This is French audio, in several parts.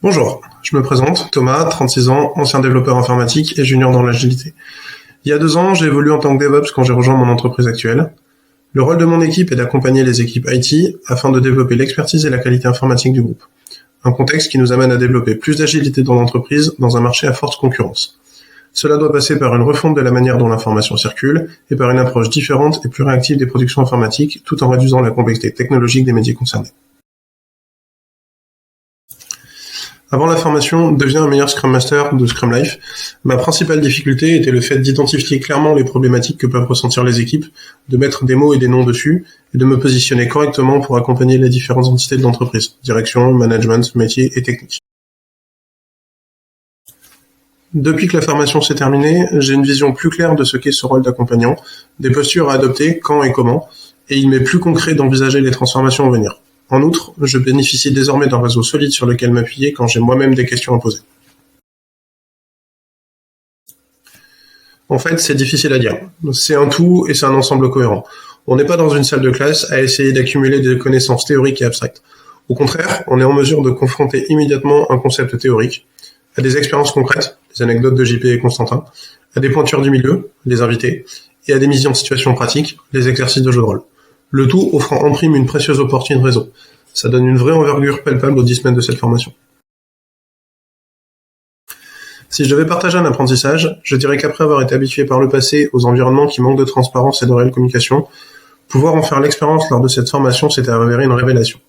Bonjour, je me présente, Thomas, 36 ans, ancien développeur informatique et junior dans l'agilité. Il y a 2 ans, j'ai évolué en tant que DevOps quand j'ai rejoint mon entreprise actuelle. Le rôle de mon équipe est d'accompagner les équipes IT afin de développer l'expertise et la qualité informatique du groupe. Un contexte qui nous amène à développer plus d'agilité dans l'entreprise dans un marché à forte concurrence. Cela doit passer par une refonte de la manière dont l'information circule et par une approche différente et plus réactive des productions informatiques tout en réduisant la complexité technologique des métiers concernés. Avant la formation, deviens un meilleur Scrum Master de Scrum Life. Ma principale difficulté était le fait d'identifier clairement les problématiques que peuvent ressentir les équipes, de mettre des mots et des noms dessus, et de me positionner correctement pour accompagner les différentes entités de l'entreprise, direction, management, métier et technique. Depuis que la formation s'est terminée, j'ai une vision plus claire de ce qu'est ce rôle d'accompagnant, des postures à adopter, quand et comment, et il m'est plus concret d'envisager les transformations à venir. En outre, je bénéficie désormais d'un réseau solide sur lequel m'appuyer quand j'ai moi-même des questions à poser. En fait, c'est difficile à dire. C'est un tout et c'est un ensemble cohérent. On n'est pas dans une salle de classe à essayer d'accumuler des connaissances théoriques et abstraites. Au contraire, on est en mesure de confronter immédiatement un concept théorique à des expériences concrètes, des anecdotes de JP et Constantin, à des pointures du milieu, les invités, et à des mises en situation pratiques, les exercices de jeu de rôle. Le tout offrant en prime une précieuse opportunité de réseau. Ça donne une vraie envergure palpable aux 10 semaines de cette formation. Si je devais partager un apprentissage, je dirais qu'après avoir été habitué par le passé aux environnements qui manquent de transparence et de réelle communication, pouvoir en faire l'expérience lors de cette formation s'était avéré une révélation.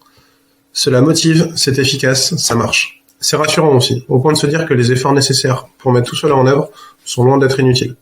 Cela motive, c'est efficace, ça marche. C'est rassurant aussi, au point de se dire que les efforts nécessaires pour mettre tout cela en œuvre sont loin d'être inutiles.